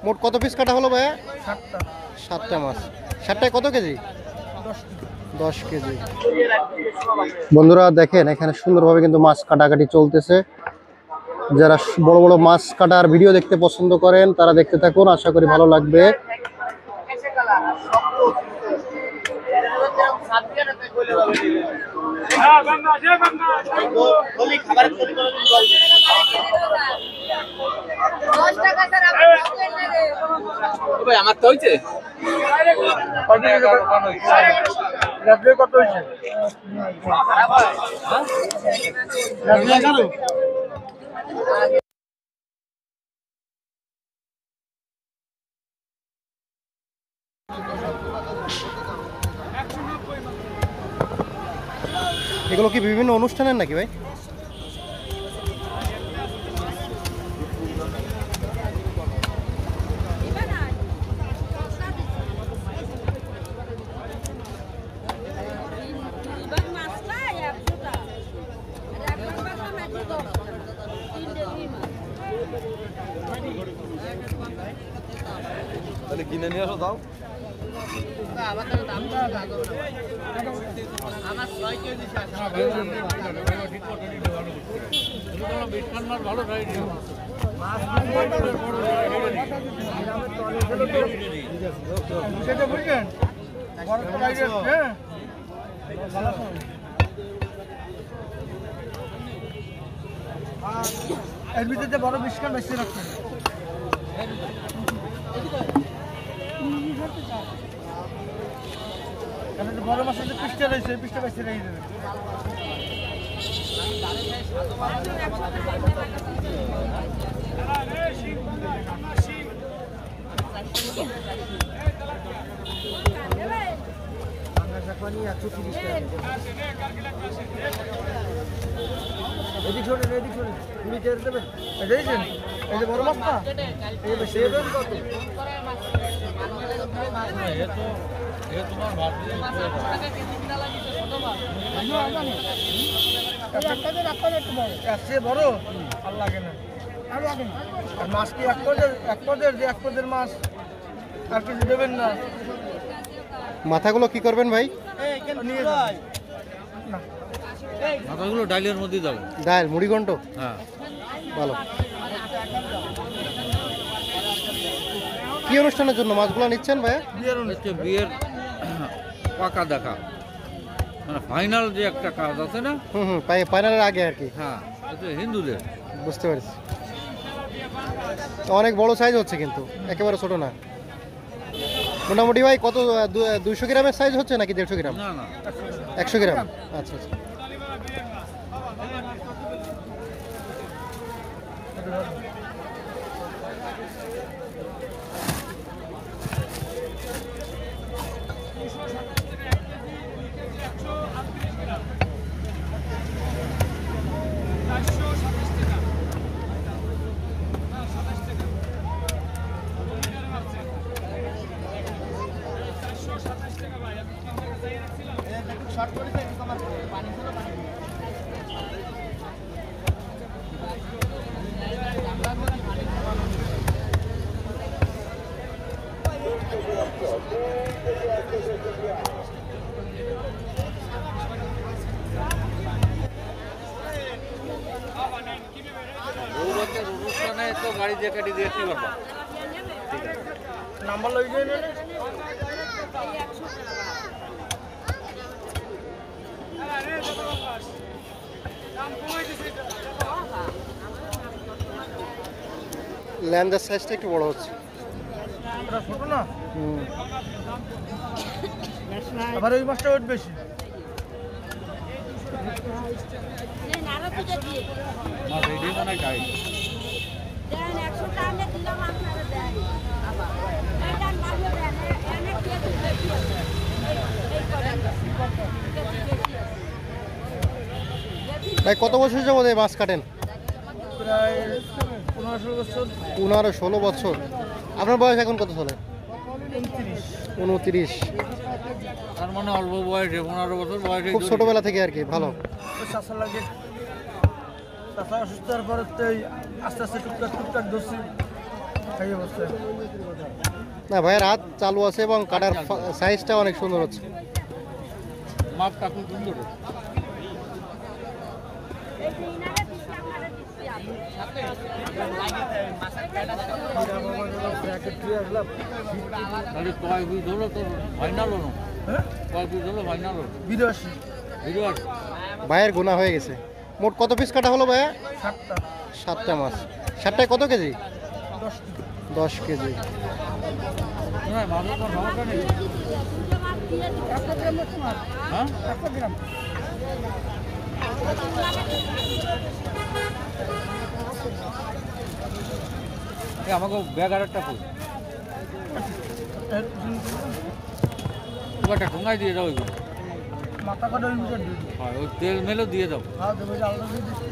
মোট কত পিস কাটা হলো ভাইয়া? 7টা। 7টা মাছ। 7টায় কত কেজি? 10 কেজি। বন্ধুরা দেখেন এখানে সুন্দরভাবে কিন্তু মাছ কাটাকাটি চলতেছে। যারা বড় বড় মাছ কাটার ভিডিও দেখতে পছন্দ করেন তারা দেখতে থাকুন, আশা করি ভালো লাগবে। আমার তো হয়েছে কত হয়েছে? এগুলো কি বিভিন্ন অনুষ্ঠানের নাকি ভাই? তাহলে কিনে নিয়ে আসো দাও। এর ভিতরে বড় বিস্কাট বেশি রাখছেন। বড় মাছের যে পিসটা রয়েছে পিসটা বেশি রেখে দেবেন। এদিক শোনেন এদিক শোনেন তুমি টের দেবেন দেখছেন এই যে বড় মাছটা সে কত বড় আর লাগে না আর লাগে না। আর মাছ কি এক পদের মাছ আর কিছু দেবেন না। মাথাগুলো কি করবেন ভাই? নিয়ে যান। মাথাগুলো ডালের মধ্যে দাও। ডাল মুড়িঘণ্ট? হ্যাঁ ভালো। কি অনুষ্ঠানের জন্য মাছগুলো নিচ্ছেন ভাইয়া? হচ্ছে বিয়ের পাকা দেখা, মানে ফাইনাল যে একটা কাজ আছে না। ফাইনালের আগে আর কি। হ্যাঁ এটা হিন্দুদের। বুঝতে পারছি। অনেক বড় সাইজ হচ্ছে কিন্তু একেবারে ছোট না। মোটামুটি ভাই কত 200 গ্রামের সাইজ হচ্ছে নাকি 150 গ্রাম? না না 100 গ্রাম। আচ্ছা আচ্ছা। অনুষ্ঠানে তো গাড়ি দিয়ে কাটি দিয়ে কি করবা? নাম্বার লই যাই না ল্যান্ডার সাইজটা একটু বড় হচ্ছে। এটা ছোট না। আবার ওই মাছটা ওয়েট বেশি। ভাই কত বছর যাবত এই মাছ কাটেন? প্রায় 15-16 বছর। 15-16 বছর। আপনার বয়স এখন কত চলে? 29। তার মানে অল্প বয়সে 15 বছর বয়সে খুব ছোটবেলা থেকে আর কি। ভালো। চাষা লাগে চাষা অসুস্থ হওয়ার পরে তো আস্তে আস্তে টুকটাক ধরছি। এই অবস্থা। না ভাইয়ের হাত চালু আছে এবং কাটার সাইজটা অনেক সুন্দর হচ্ছে। মাপটা খুব সুন্দর। তাহলে কয় পিস হলো তোর ফাইনাল হলো? হ্যাঁ কয় পিস হলো ফাইনাল হলো? 82 ভিডিও আছে? ভাইয়ের গোনা হয়ে গেছে। মোট কত পিস কাটা হলো ভাইয়া? 7টা 7টা মাছ। 7টায় কত কেজি? 10 10 কেজি। না মাছের কোনো সমস্যা নেই। 100 গ্রাম হচ্ছে মাছ, হ্যাঁ 100 গ্রাম। আমাকে ব্যাগ আর একটা কই একটা ঠোঙায় দিয়ে দাও ওইগুলো। মাথা কাটা ওই ভিতর দিয়ে দিই। হয় ওই তেল মেলেও দিয়ে দাও। হ্যাঁ দেবো, যে আলাদা দিয়ে দিই।